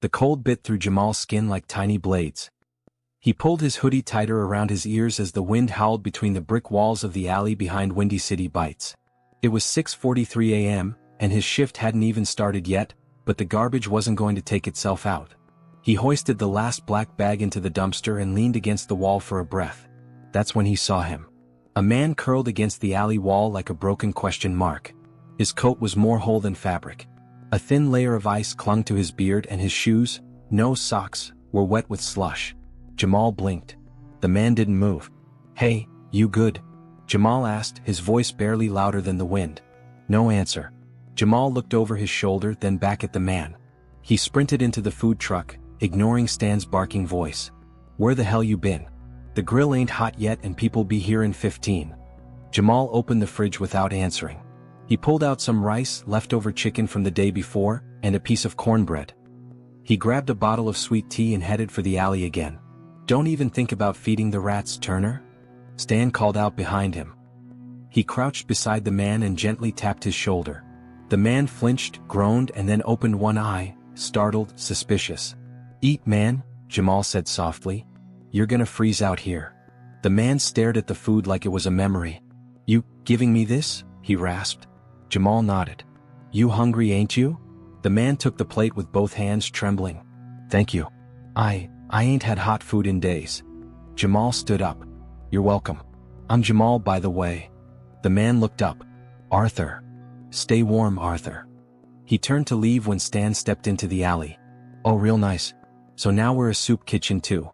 The cold bit through Jamal's skin like tiny blades. He pulled his hoodie tighter around his ears as the wind howled between the brick walls of the alley behind Windy City Bites. It was 6:43 a.m., and his shift hadn't even started yet, but the garbage wasn't going to take itself out. He hoisted the last black bag into the dumpster and leaned against the wall for a breath. That's when he saw him. A man curled against the alley wall like a broken question mark. His coat was more whole than fabric. A thin layer of ice clung to his beard, and his shoes, no socks, were wet with slush. Jamal blinked. The man didn't move. "Hey, you good?" Jamal asked, his voice barely louder than the wind. No answer. Jamal looked over his shoulder, then back at the man. He sprinted into the food truck, ignoring Stan's barking voice. "Where the hell you been? The grill ain't hot yet and people be here in 15. Jamal opened the fridge without answering. He pulled out some rice, leftover chicken from the day before, and a piece of cornbread. He grabbed a bottle of sweet tea and headed for the alley again. "Don't even think about feeding the rats, Turner," Stan called out behind him. He crouched beside the man and gently tapped his shoulder. The man flinched, groaned, and then opened one eye, startled, suspicious. "Eat, man," Jamal said softly. "You're gonna freeze out here." The man stared at the food like it was a memory. "You giving me this?" he rasped. Jamal nodded. "You hungry, ain't you?" The man took the plate with both hands, trembling. "Thank you. I ain't had hot food in days." Jamal stood up. "You're welcome. I'm Jamal, by the way." The man looked up. "Arthur. Stay warm, Arthur." He turned to leave when Stan stepped into the alley. "Oh, real nice. So now we're a soup kitchen too."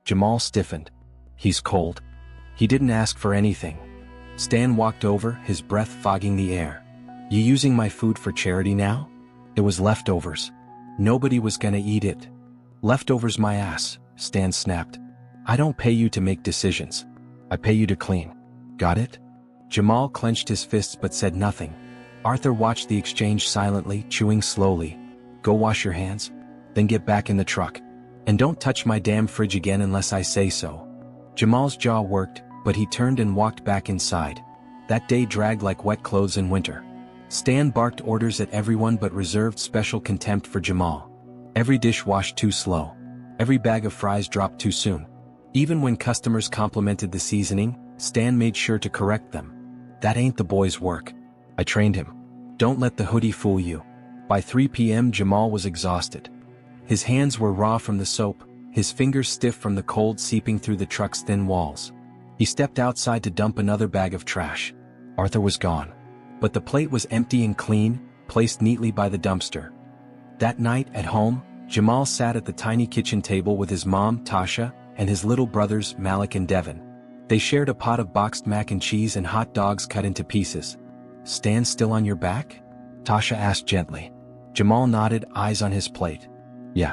Jamal stiffened. "He's cold." He didn't ask for anything. Stan walked over, his breath fogging the air. "You using my food for charity now?" "It was leftovers. Nobody was gonna eat it." "Leftovers my ass," Stan snapped. "I don't pay you to make decisions. I pay you to clean. Got it?" Jamal clenched his fists but said nothing. Arthur watched the exchange silently, chewing slowly. "Go wash your hands. Then get back in the truck. And don't touch my damn fridge again unless I say so." Jamal's jaw worked, but he turned and walked back inside. That day dragged like wet clothes in winter. Stan barked orders at everyone but reserved special contempt for Jamal. Every dish washed too slow. Every bag of fries dropped too soon. Even when customers complimented the seasoning, Stan made sure to correct them. "That ain't the boy's work. I trained him. Don't let the hoodie fool you." By 3 p.m. Jamal was exhausted. His hands were raw from the soap, his fingers stiff from the cold seeping through the truck's thin walls. He stepped outside to dump another bag of trash. Arthur was gone. But the plate was empty and clean, placed neatly by the dumpster. That night, at home, Jamal sat at the tiny kitchen table with his mom, Tasha, and his little brothers, Malik and Devin. They shared a pot of boxed mac and cheese and hot dogs cut into pieces. "Stan still on your back?" Tasha asked gently. Jamal nodded, eyes on his plate. "Yeah.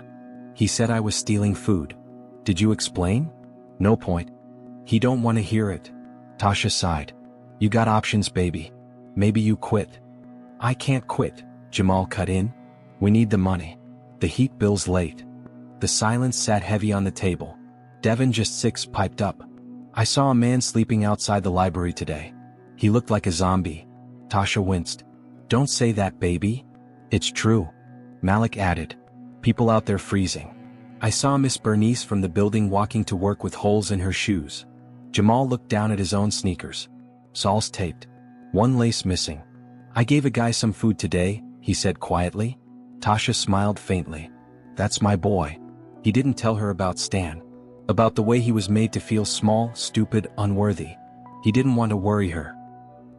He said I was stealing food." "Did you explain?" "No point. He don't want to hear it." Tasha sighed. "You got options, baby. Maybe you quit." "I can't quit," Jamal cut in. "We need the money. The heat bill's late." The silence sat heavy on the table. Devin, just 6, piped up. "I saw a man sleeping outside the library today. He looked like a zombie." Tasha winced. "Don't say that, baby." "It's true," Malik added. "People out there freezing. I saw Miss Bernice from the building walking to work with holes in her shoes." Jamal looked down at his own sneakers. Soles taped. One lace missing. "I gave a guy some food today," he said quietly. Tasha smiled faintly. "That's my boy." He didn't tell her about Stan. About the way he was made to feel small, stupid, unworthy. He didn't want to worry her.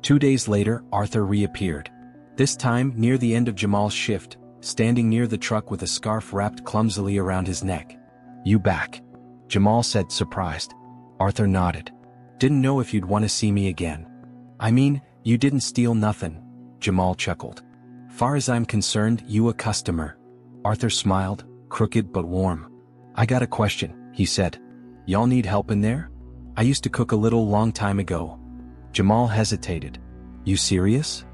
2 days later, Arthur reappeared. This time, near the end of Jamal's shift, standing near the truck with a scarf wrapped clumsily around his neck. "You back?" Jamal said, surprised. Arthur nodded. "Didn't know if you'd want to see me again." "I mean, you didn't steal nothing," Jamal chuckled. "Far as I'm concerned, you a customer." Arthur smiled, crooked but warm. "I got a question," he said. "Y'all need help in there? I used to cook a little long time ago." Jamal hesitated. "You serious?"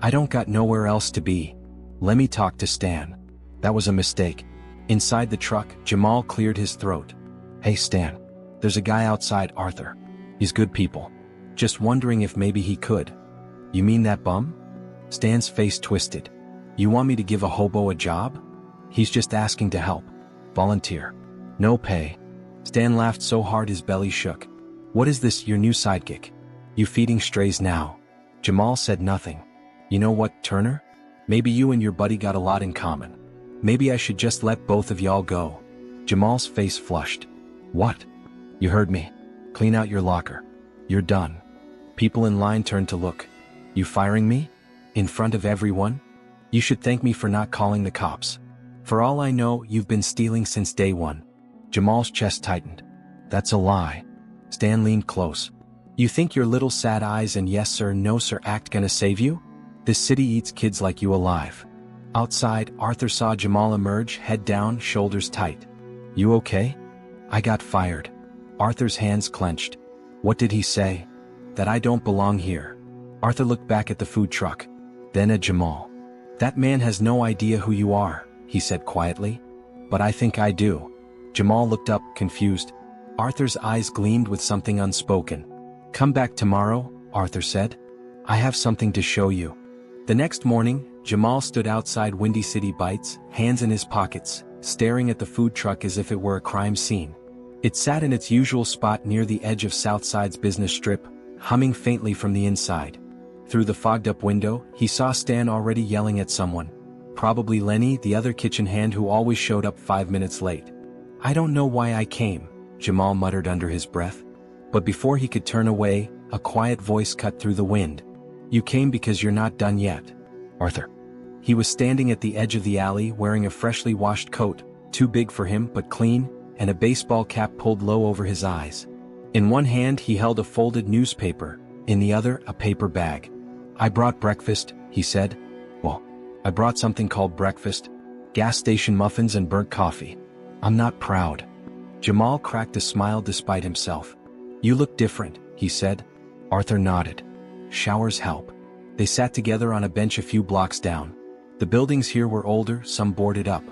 "I don't got nowhere else to be. Let me talk to Stan." "That was a mistake." Inside the truck, Jamal cleared his throat. "Hey Stan, there's a guy outside, Arthur. He's good people. Just wondering if maybe he could." "You mean that bum?" Stan's face twisted. "You want me to give a hobo a job?" He's just asking to help. Volunteer. No pay. Stan laughed so hard his belly shook. What is this, your new sidekick? You feeding strays now? Jamal said nothing. You know what, Turner? Maybe you and your buddy got a lot in common. Maybe I should just let both of y'all go. Jamal's face flushed. What? You heard me. Clean out your locker. You're done. People in line turned to look. You firing me? In front of everyone? You should thank me for not calling the cops. For all I know, you've been stealing since day one. Jamal's chest tightened. That's a lie. Stan leaned close. You think your little sad eyes and yes sir, no sir act gonna save you? This city eats kids like you alive. Outside, Arthur saw Jamal emerge, head down, shoulders tight. You okay? I got fired. Arthur's hands clenched. What did he say? That I don't belong here. Arthur looked back at the food truck. Then at Jamal. That man has no idea who you are, he said quietly. But I think I do. Jamal looked up, confused. Arthur's eyes gleamed with something unspoken. Come back tomorrow, Arthur said. I have something to show you. The next morning, Jamal stood outside Windy City Bites, hands in his pockets, staring at the food truck as if it were a crime scene. It sat in its usual spot near the edge of Southside's business strip, humming faintly from the inside. Through the fogged-up window, he saw Stan already yelling at someone. Probably Lenny, the other kitchen hand who always showed up 5 minutes late. I don't know why I came, Jamal muttered under his breath. But before he could turn away, a quiet voice cut through the wind. You came because you're not done yet. Arthur. He was standing at the edge of the alley wearing a freshly washed coat, too big for him but clean, and a baseball cap pulled low over his eyes. In one hand he held a folded newspaper, in the other a paper bag. I brought breakfast, he said. Well, I brought something called breakfast. Gas station muffins and burnt coffee. I'm not proud. Jamal cracked a smile despite himself. You look different, he said. Arthur nodded. Showers help. They sat together on a bench a few blocks down. The buildings here were older, some boarded up.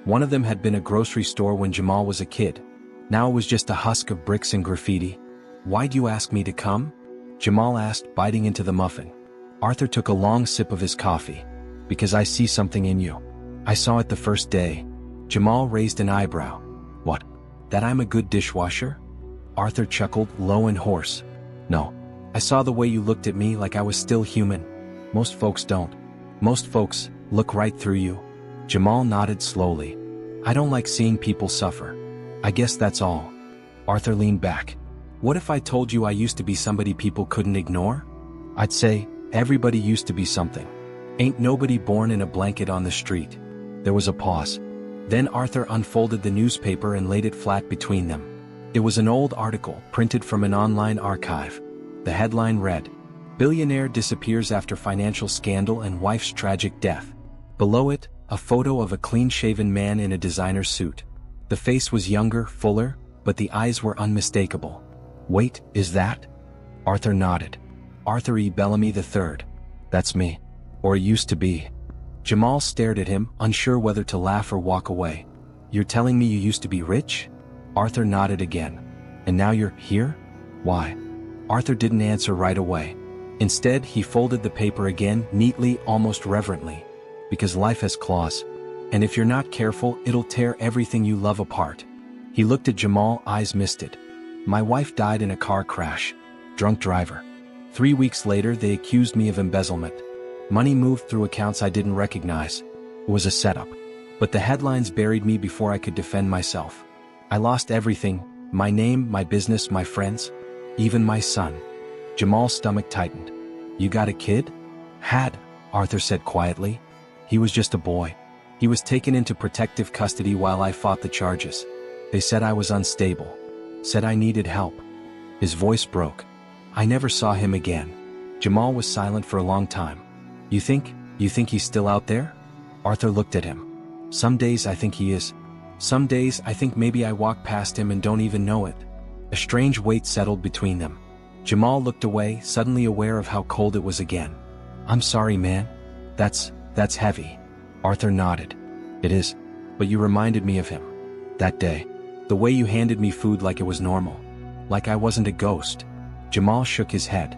One of them had been a grocery store when Jamal was a kid. Now it was just a husk of bricks and graffiti. Why'd you ask me to come? Jamal asked, biting into the muffin. Arthur took a long sip of his coffee. Because I see something in you. I saw it the first day. Jamal raised an eyebrow. What? That I'm a good dishwasher? Arthur chuckled, low and hoarse. No. I saw the way you looked at me like I was still human. Most folks don't. Most folks look right through you. Jamal nodded slowly. I don't like seeing people suffer. I guess that's all. Arthur leaned back. What if I told you I used to be somebody people couldn't ignore? I'd say, everybody used to be something. Ain't nobody born in a blanket on the street. There was a pause. Then Arthur unfolded the newspaper and laid it flat between them. It was an old article, printed from an online archive. The headline read, Billionaire disappears after financial scandal and wife's tragic death. Below it, a photo of a clean-shaven man in a designer suit. The face was younger, fuller, but the eyes were unmistakable. Wait, is that? Arthur nodded. Arthur E. Bellamy III. That's me. Or used to be. Jamal stared at him, unsure whether to laugh or walk away. You're telling me you used to be rich? Arthur nodded again. And now you're here? Why? Arthur didn't answer right away. Instead, he folded the paper again, neatly, almost reverently. Because life has claws. And if you're not careful, it'll tear everything you love apart. He looked at Jamal, eyes misted. My wife died in a car crash. Drunk driver. 3 weeks later, they accused me of embezzlement. Money moved through accounts I didn't recognize. It was a setup. But the headlines buried me before I could defend myself. I lost everything, my name, my business, my friends, even my son. Jamal's stomach tightened. You got a kid? Had, Arthur said quietly. He was just a boy. He was taken into protective custody while I fought the charges. They said I was unstable. Said I needed help. His voice broke. I never saw him again. Jamal was silent for a long time. You think he's still out there? Arthur looked at him. Some days I think he is. Some days I think maybe I walk past him and don't even know it. A strange weight settled between them. Jamal looked away, suddenly aware of how cold it was again. I'm sorry, man. That's heavy. Arthur nodded. It is. But you reminded me of him. That day. The way you handed me food like it was normal. Like I wasn't a ghost. Jamal shook his head.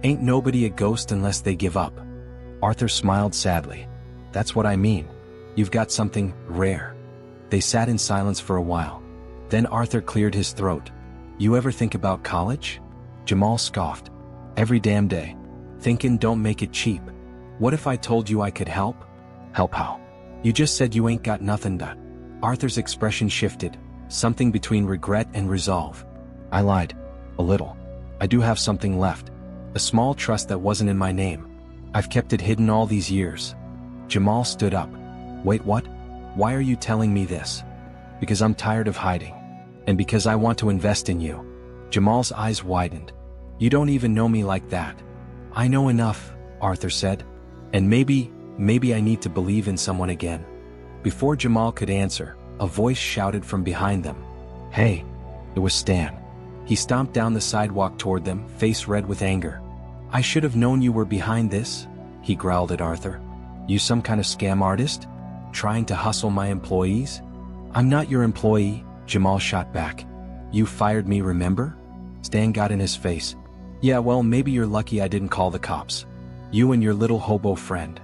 Ain't nobody a ghost unless they give up. Arthur smiled sadly. That's what I mean. You've got something rare. They sat in silence for a while. Then Arthur cleared his throat. You ever think about college? Jamal scoffed. Every damn day. Thinking don't make it cheap. What if I told you I could help? Help how? You just said you ain't got nothing to. Arthur's expression shifted, something between regret and resolve. I lied. A little. I do have something left. A small trust that wasn't in my name. I've kept it hidden all these years. Jamal stood up. Wait, what? Why are you telling me this? Because I'm tired of hiding. And because I want to invest in you. Jamal's eyes widened. You don't even know me like that. I know enough, Arthur said. And maybe I need to believe in someone again. Before Jamal could answer, a voice shouted from behind them. Hey! It was Stan. He stomped down the sidewalk toward them, face red with anger. I should have known you were behind this, he growled at Arthur. You some kind of scam artist? Trying to hustle my employees? I'm not your employee, Jamal shot back. You fired me, remember? Stan got in his face. Yeah, well, maybe you're lucky I didn't call the cops. You and your little hobo friend.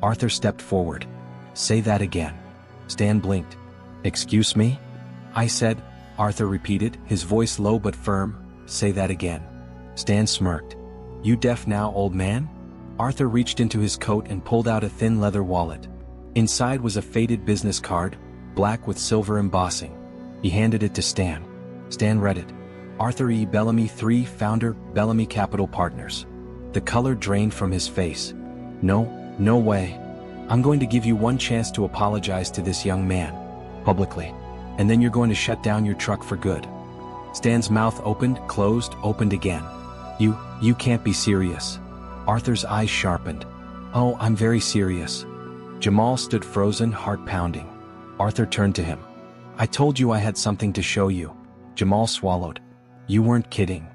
Arthur stepped forward. Say that again. Stan blinked. Excuse me? I said, Arthur repeated, his voice low but firm, say that again. Stan smirked. You deaf now, old man? Arthur reached into his coat and pulled out a thin leather wallet. Inside was a faded business card, black with silver embossing. He handed it to Stan. Stan read it. Arthur E. Bellamy III, founder, Bellamy Capital Partners. The color drained from his face. No way. I'm going to give you one chance to apologize to this young man. Publicly. And then you're going to shut down your truck for good. Stan's mouth opened, closed, opened again. You can't be serious. Arthur's eyes sharpened. Oh, I'm very serious. Jamal stood frozen, heart pounding. Arthur turned to him. I told you I had something to show you. Jamal swallowed. You weren't kidding.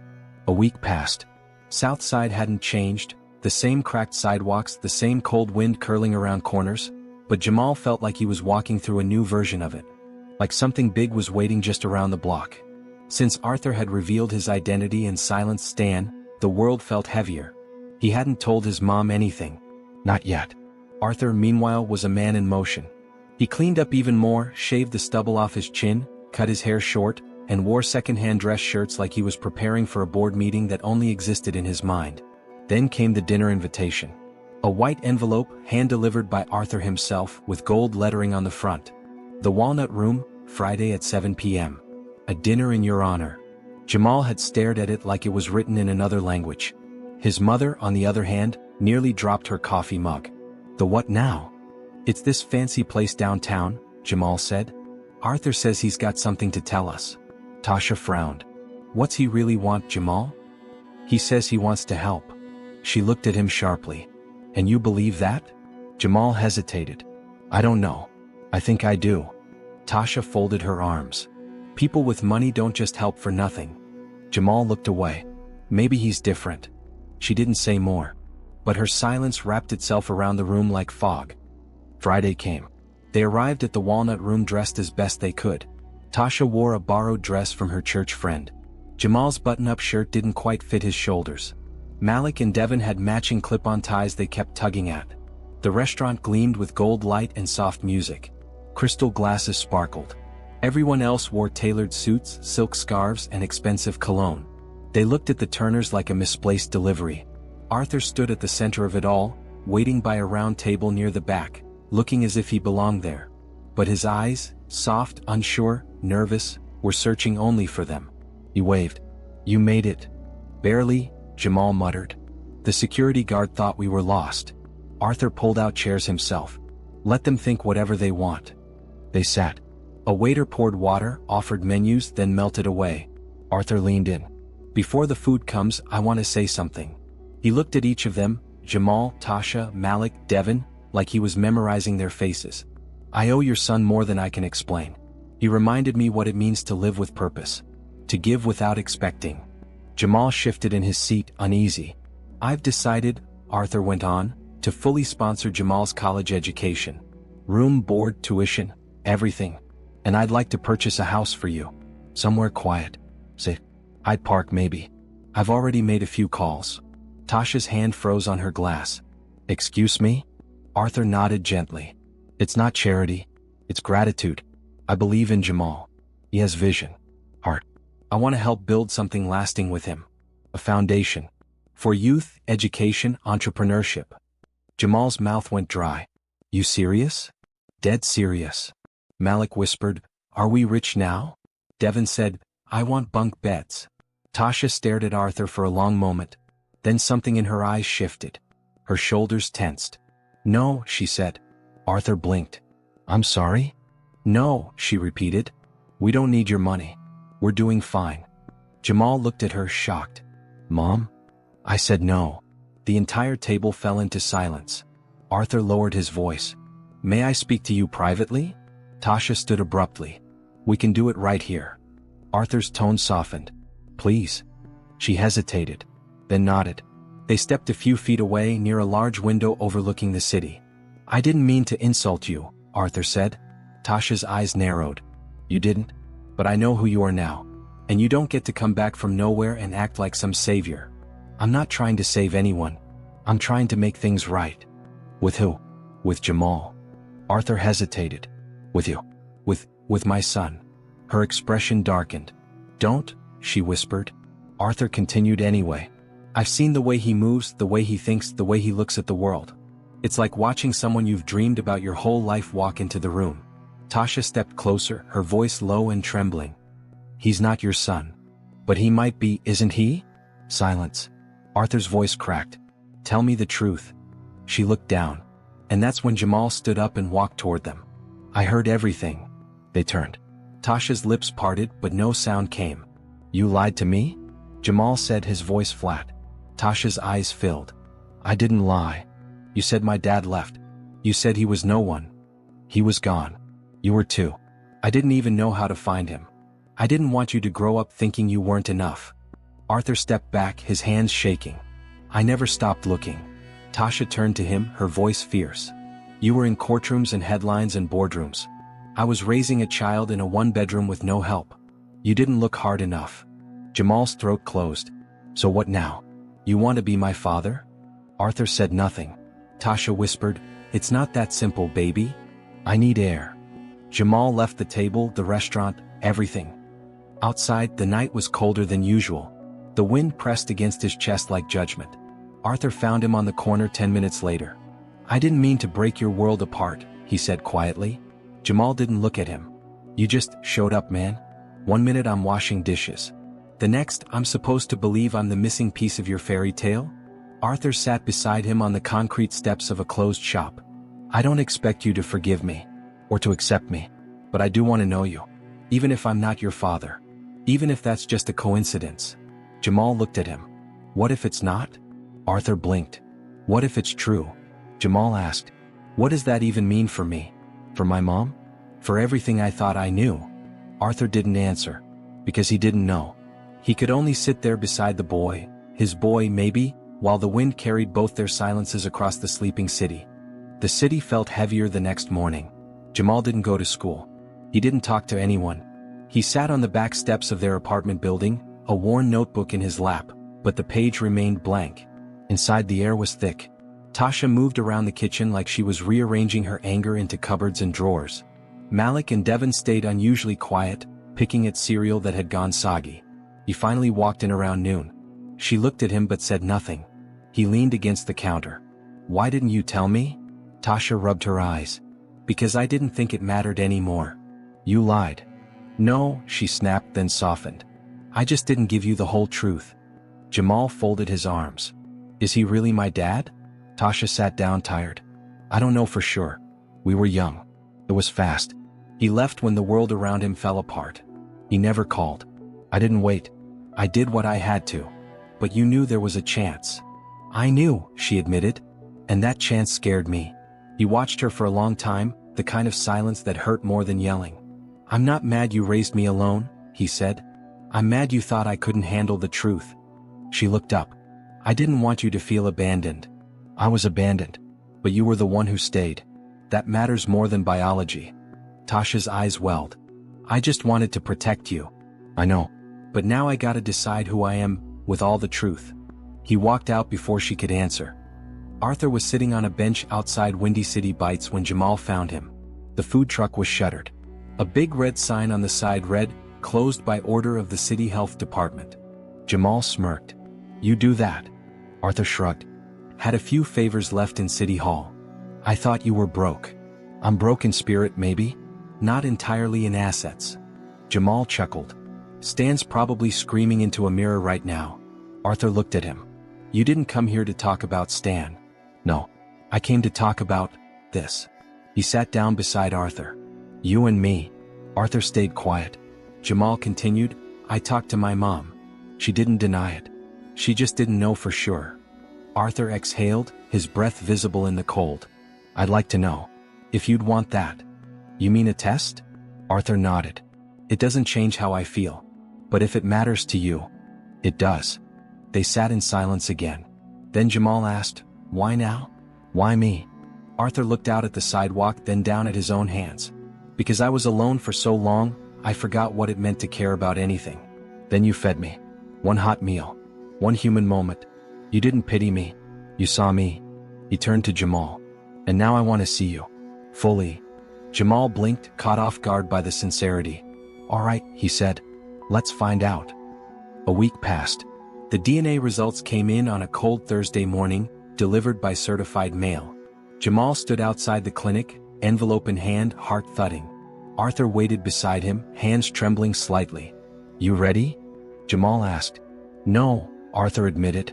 A week passed. Southside hadn't changed, the same cracked sidewalks, the same cold wind curling around corners, but Jamal felt like he was walking through a new version of it. Like something big was waiting just around the block. Since Arthur had revealed his identity and silenced Stan, the world felt heavier. He hadn't told his mom anything. Not yet. Arthur, meanwhile, was a man in motion. He cleaned up even more, shaved the stubble off his chin, cut his hair short, and wore second-hand dress shirts like he was preparing for a board meeting that only existed in his mind. Then came the dinner invitation. A white envelope, hand-delivered by Arthur himself, with gold lettering on the front. The Walnut Room, Friday at 7 p.m. A dinner in your honor. Jamal had stared at it like it was written in another language. His mother, on the other hand, nearly dropped her coffee mug. The what now? It's this fancy place downtown, Jamal said. Arthur says he's got something to tell us. Tasha frowned. What's he really want, Jamal? He says he wants to help. She looked at him sharply. And you believe that? Jamal hesitated. I don't know. I think I do. Tasha folded her arms. People with money don't just help for nothing. Jamal looked away. Maybe he's different. She didn't say more. But her silence wrapped itself around the room like fog. Friday came. They arrived at the Walnut Room dressed as best they could. Tasha wore a borrowed dress from her church friend. Jamal's button-up shirt didn't quite fit his shoulders. Malik and Devin had matching clip-on ties they kept tugging at. The restaurant gleamed with gold light and soft music. Crystal glasses sparkled. Everyone else wore tailored suits, silk scarves, and expensive cologne. They looked at the Turners like a misplaced delivery. Arthur stood at the center of it all, waiting by a round table near the back, looking as if he belonged there. But his eyes, soft, unsure, nervous, were searching only for them. He waved. You made it. Barely, Jamal muttered. The security guard thought we were lost. Arthur pulled out chairs himself. Let them think whatever they want. They sat. A waiter poured water, offered menus, then melted away. Arthur leaned in. Before the food comes, I want to say something. He looked at each of them, Jamal, Tasha, Malik, Devin, like he was memorizing their faces. I owe your son more than I can explain. He reminded me what it means to live with purpose. To give without expecting. Jamal shifted in his seat, uneasy. I've decided, Arthur went on, to fully sponsor Jamal's college education. Room, board, tuition, everything. And I'd like to purchase a house for you. Somewhere quiet. Say, Hyde Park maybe. I've already made a few calls. Tasha's hand froze on her glass. Excuse me? Arthur nodded gently. It's not charity. It's gratitude. I believe in Jamal. He has vision. Heart. I want to help build something lasting with him. A foundation. For youth, education, entrepreneurship. Jamal's mouth went dry. You serious? Dead serious. Malik whispered, Are we rich now? Devin said, I want bunk beds. Tasha stared at Arthur for a long moment. Then something in her eyes shifted. Her shoulders tensed. No, she said. Arthur blinked. I'm sorry? No, she repeated. We don't need your money. We're doing fine. Jamal looked at her, shocked. Mom? I said no. The entire table fell into silence. Arthur lowered his voice. May I speak to you privately? Tasha stood abruptly. We can do it right here. Arthur's tone softened. Please. She hesitated, then nodded. They stepped a few feet away near a large window overlooking the city. I didn't mean to insult you, Arthur said. Tasha's eyes narrowed. You didn't? But I know who you are now. And you don't get to come back from nowhere and act like some savior. I'm not trying to save anyone. I'm trying to make things right. With who? With Jamal. Arthur hesitated. With you. With my son. Her expression darkened. Don't, she whispered. Arthur continued anyway. I've seen the way he moves, the way he thinks, the way he looks at the world. It's like watching someone you've dreamed about your whole life walk into the room. Tasha stepped closer, her voice low and trembling. He's not your son. But he might be, isn't he? Silence. Arthur's voice cracked. Tell me the truth. She looked down. And that's when Jamal stood up and walked toward them. I heard everything. They turned. Tasha's lips parted, but no sound came. You lied to me? Jamal said, his voice flat. Tasha's eyes filled. I didn't lie. You said my dad left. You said he was no one. He was gone. You were too. I didn't even know how to find him. I didn't want you to grow up thinking you weren't enough. Arthur stepped back, his hands shaking. I never stopped looking. Tasha turned to him, her voice fierce. You were in courtrooms and headlines and boardrooms. I was raising a child in a one-bedroom with no help. You didn't look hard enough. Jamal's throat closed. So what now? You want to be my father? Arthur said nothing. Tasha whispered, It's not that simple, baby. I need air. Jamal left the table, the restaurant, everything. Outside, the night was colder than usual. The wind pressed against his chest like judgment. Arthur found him on the corner 10 minutes later. I didn't mean to break your world apart, he said quietly. Jamal didn't look at him. You just showed up, man. 1 minute I'm washing dishes. The next, I'm supposed to believe I'm the missing piece of your fairy tale? Arthur sat beside him on the concrete steps of a closed shop. I don't expect you to forgive me, or to accept me, but I do want to know you. Even if I'm not your father. Even if that's just a coincidence. Jamal looked at him. What if it's not? Arthur blinked. What if it's true? Jamal asked. What does that even mean for me? For my mom? For everything I thought I knew? Arthur didn't answer. Because he didn't know. He could only sit there beside the boy, his boy maybe, while the wind carried both their silences across the sleeping city. The city felt heavier the next morning. Jamal didn't go to school. He didn't talk to anyone. He sat on the back steps of their apartment building, a worn notebook in his lap, but the page remained blank. Inside, the air was thick. Tasha moved around the kitchen like she was rearranging her anger into cupboards and drawers. Malik and Devin stayed unusually quiet, picking at cereal that had gone soggy. He finally walked in around noon. She looked at him but said nothing. He leaned against the counter. Why didn't you tell me? Tasha rubbed her eyes. Because I didn't think it mattered anymore. You lied. No, she snapped, then softened. I just didn't give you the whole truth. Jamal folded his arms. Is he really my dad? Tasha sat down, tired. I don't know for sure. We were young. It was fast. He left when the world around him fell apart. He never called. I didn't wait. I did what I had to. But you knew there was a chance. I knew, she admitted. And that chance scared me. He watched her for a long time, the kind of silence that hurt more than yelling. I'm not mad you raised me alone, he said. I'm mad you thought I couldn't handle the truth. She looked up. I didn't want you to feel abandoned. I was abandoned. But you were the one who stayed. That matters more than biology. Tasha's eyes welled. I just wanted to protect you. I know. But now I gotta decide who I am, with all the truth. He walked out before she could answer. Arthur was sitting on a bench outside Windy City Bites when Jamal found him. The food truck was shuttered. A big red sign on the side read, "Closed by order of the City Health Department." Jamal smirked. "You do that?" Arthur shrugged. "Had a few favors left in City Hall. I thought you were broke." "I'm broke in spirit maybe? Not entirely in assets." Jamal chuckled. "Stan's probably screaming into a mirror right now." Arthur looked at him. "You didn't come here to talk about Stan." "No. I came to talk about this." He sat down beside Arthur. "You and me." Arthur stayed quiet. Jamal continued, "I talked to my mom. She didn't deny it. She just didn't know for sure." Arthur exhaled, his breath visible in the cold. "I'd like to know. If you'd want that." "You mean a test?" Arthur nodded. "It doesn't change how I feel. But if it matters to you." "It does." They sat in silence again. Then Jamal asked, "Why now? Why me?" Arthur looked out at the sidewalk, then down at his own hands. "Because I was alone for so long, I forgot what it meant to care about anything. Then you fed me. One hot meal. One human moment. You didn't pity me. You saw me." He turned to Jamal. "And now I want to see you. Fully." Jamal blinked, caught off guard by the sincerity. "All right," he said. "Let's find out." A week passed. The DNA results came in on a cold Thursday morning, delivered by certified mail. Jamal stood outside the clinic, envelope in hand, heart thudding. Arthur waited beside him, hands trembling slightly. "You ready?" Jamal asked. "No," Arthur admitted.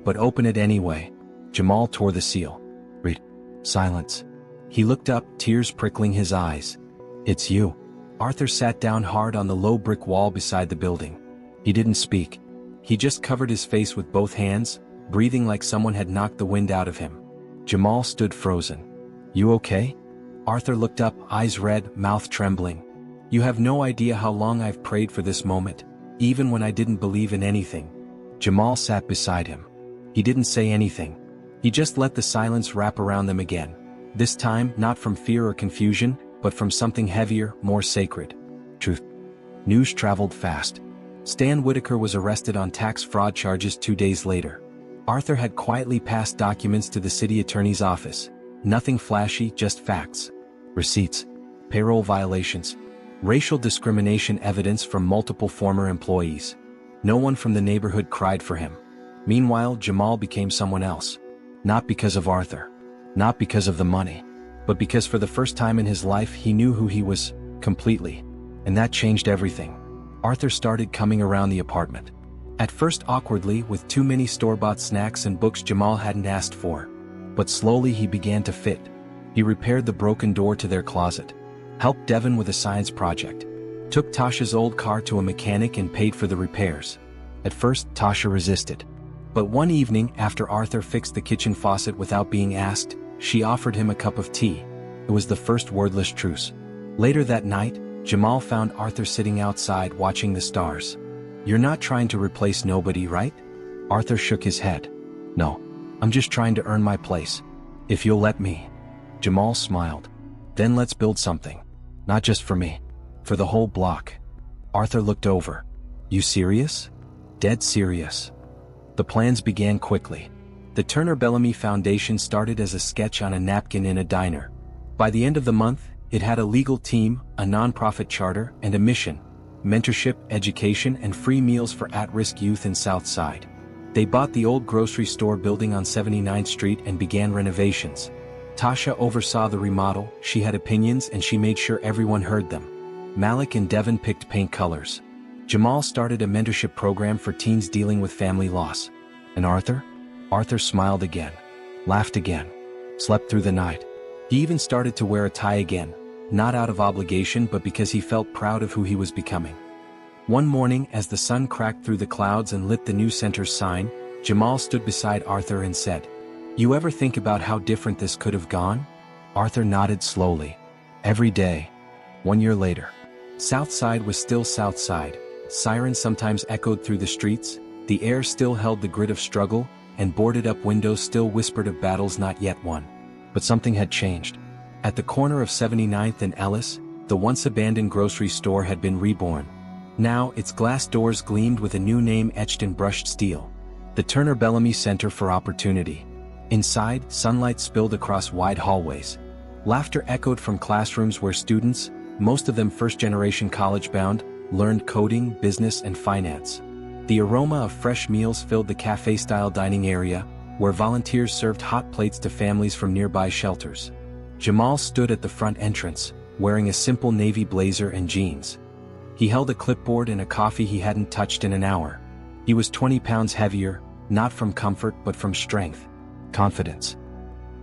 "But open it anyway." Jamal tore the seal. "Read." Silence. He looked up, tears prickling his eyes. "It's you." Arthur sat down hard on the low brick wall beside the building. He didn't speak. He just covered his face with both hands, breathing like someone had knocked the wind out of him. Jamal stood frozen. "You okay?" Arthur looked up, eyes red, mouth trembling. "You have no idea how long I've prayed for this moment, even when I didn't believe in anything." Jamal sat beside him. He didn't say anything. He just let the silence wrap around them again. This time, not from fear or confusion, but from something heavier, more sacred. Truth. News traveled fast. Stan Whitaker was arrested on tax fraud charges 2 days later. Arthur had quietly passed documents to the city attorney's office. Nothing flashy, just facts. Receipts. Payroll violations. Racial discrimination evidence from multiple former employees. No one from the neighborhood cried for him. Meanwhile, Jamal became someone else. Not because of Arthur. Not because of the money. But because for the first time in his life he knew who he was, completely. And that changed everything. Arthur started coming around the apartment. At first awkwardly, with too many store-bought snacks and books Jamal hadn't asked for. But slowly he began to fit. He repaired the broken door to their closet. Helped Devin with a science project. Took Tasha's old car to a mechanic and paid for the repairs. At first, Tasha resisted. But one evening, after Arthur fixed the kitchen faucet without being asked, she offered him a cup of tea. It was the first wordless truce. Later that night, Jamal found Arthur sitting outside watching the stars. "You're not trying to replace nobody, right?" Arthur shook his head. "No. I'm just trying to earn my place. If you'll let me." Jamal smiled. "Then let's build something. Not just for me. For the whole block." Arthur looked over. "You serious?" "Dead serious." The plans began quickly. The Turner Bellamy Foundation started as a sketch on a napkin in a diner. By the end of the month, it had a legal team, a nonprofit charter, and a mission: mentorship, education, and free meals for at-risk youth in South Side. They bought the old grocery store building on 79th Street and began renovations. Tasha oversaw the remodel, she had opinions and she made sure everyone heard them. Malik and Devin picked paint colors. Jamal started a mentorship program for teens dealing with family loss. And Arthur? Arthur smiled again. Laughed again. Slept through the night. He even started to wear a tie again, not out of obligation but because he felt proud of who he was becoming. One morning, as the sun cracked through the clouds and lit the new center's sign, Jamal stood beside Arthur and said, "You ever think about how different this could have gone?" Arthur nodded slowly. Every day. 1 year later. South Side was still South Side. Sirens sometimes echoed through the streets, the air still held the grit of struggle, and boarded-up windows still whispered of battles not yet won. But something had changed. At the corner of 79th and Ellis, the once-abandoned grocery store had been reborn. Now, its glass doors gleamed with a new name etched in brushed steel. The Turner Bellamy Center for Opportunity. Inside, sunlight spilled across wide hallways. Laughter echoed from classrooms where students, most of them first-generation college-bound, learned coding, business, and finance. The aroma of fresh meals filled the cafe-style dining area, where volunteers served hot plates to families from nearby shelters. Jamal stood at the front entrance, wearing a simple navy blazer and jeans. He held a clipboard and a coffee he hadn't touched in an hour. He was 20 pounds heavier, not from comfort but from strength, confidence.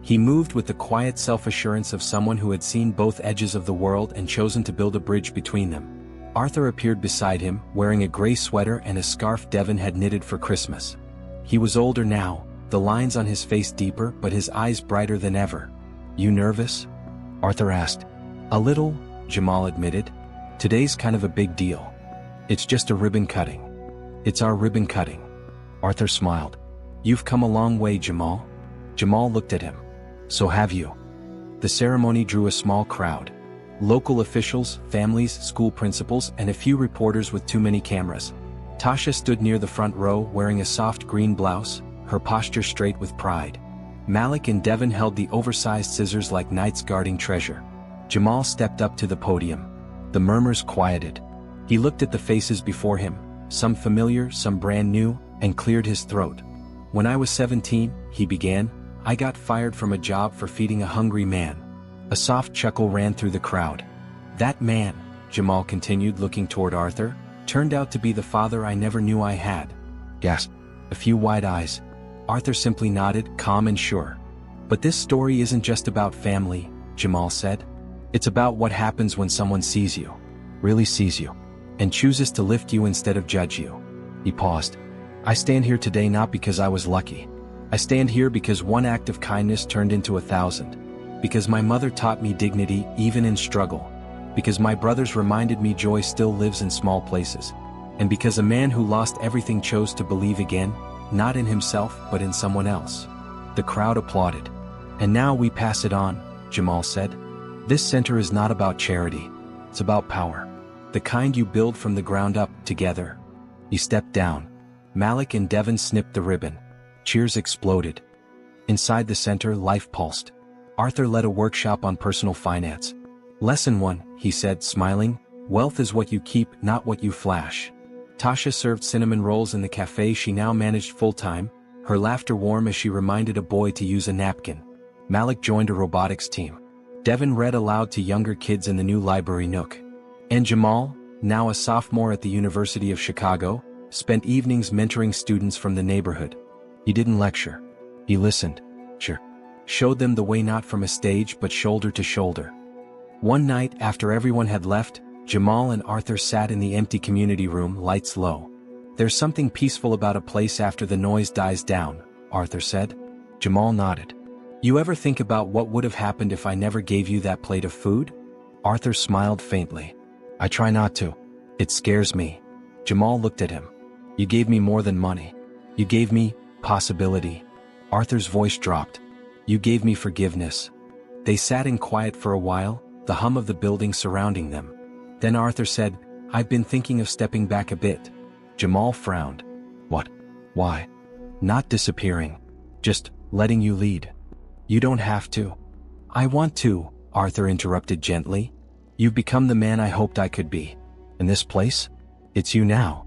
He moved with the quiet self-assurance of someone who had seen both edges of the world and chosen to build a bridge between them. Arthur appeared beside him, wearing a gray sweater and a scarf Devin had knitted for Christmas. He was older now, the lines on his face deeper but his eyes brighter than ever. "You nervous?" Arthur asked. "A little," Jamal admitted. "Today's kind of a big deal. It's just a ribbon cutting." "It's our ribbon cutting." Arthur smiled. "You've come a long way, Jamal." Jamal looked at him. "So have you." The ceremony drew a small crowd. Local officials, families, school principals, and a few reporters with too many cameras. Tasha stood near the front row wearing a soft green blouse, her posture straight with pride. Malik and Devin held the oversized scissors like knights guarding treasure. Jamal stepped up to the podium. The murmurs quieted. He looked at the faces before him, some familiar, some brand new, and cleared his throat. "When I was 17, he began, I got fired from a job for feeding a hungry man." A soft chuckle ran through the crowd. "That man," Jamal continued looking toward Arthur, "turned out to be the father I never knew I had." Gasp. A few wide eyes. Arthur simply nodded, calm and sure. "But this story isn't just about family," Jamal said. "It's about what happens when someone sees you, really sees you, and chooses to lift you instead of judge you." He paused. "I stand here today not because I was lucky. I stand here because one act of kindness turned into 1,000. Because my mother taught me dignity even in struggle. Because my brothers reminded me joy still lives in small places. And because a man who lost everything chose to believe again, not in himself but in someone else." The crowd applauded. "And now we pass it on," Jamal said. "This center is not about charity. It's about power. The kind you build from the ground up, together." He stepped down. Malik and Devin snipped the ribbon. Cheers exploded. Inside the center, life pulsed. Arthur led a workshop on personal finance. "Lesson 1, he said, smiling, "wealth is what you keep, not what you flash." Tasha served cinnamon rolls in the cafe she now managed full-time, her laughter warm as she reminded a boy to use a napkin. Malik joined a robotics team. Devin read aloud to younger kids in the new library nook. And Jamal, now a sophomore at the University of Chicago, spent evenings mentoring students from the neighborhood. He didn't lecture. He listened. Sure. Showed them the way not from a stage but shoulder to shoulder. One night after everyone had left, Jamal and Arthur sat in the empty community room, lights low. "There's something peaceful about a place after the noise dies down," Arthur said. Jamal nodded. "You ever think about what would have happened if I never gave you that plate of food?" Arthur smiled faintly. "I try not to. It scares me." Jamal looked at him. "You gave me more than money. You gave me possibility." Arthur's voice dropped. "You gave me forgiveness." They sat in quiet for a while, the hum of the building surrounding them. Then Arthur said, "I've been thinking of stepping back a bit." Jamal frowned. "What? Why?" "Not disappearing. Just letting you lead." "You don't have to." "I want to," Arthur interrupted gently. "You've become the man I hoped I could be. In this place? It's you now."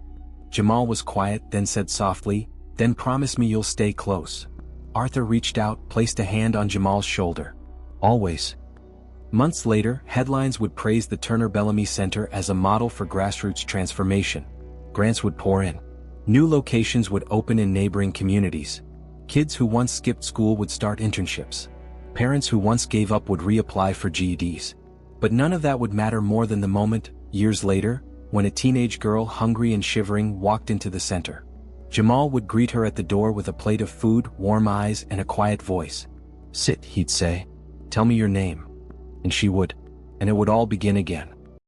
Jamal was quiet, then said softly, "Then promise me you'll stay close." Arthur reached out, placed a hand on Jamal's shoulder. "Always." Months later, headlines would praise the Turner Bellamy Center as a model for grassroots transformation. Grants would pour in. New locations would open in neighboring communities. Kids who once skipped school would start internships. Parents who once gave up would reapply for GEDs. But none of that would matter more than the moment, years later, when a teenage girl, hungry and shivering, walked into the center. Jamal would greet her at the door with a plate of food, warm eyes, and a quiet voice. "Sit," he'd say. "Tell me your name." And she would. And it would all begin again.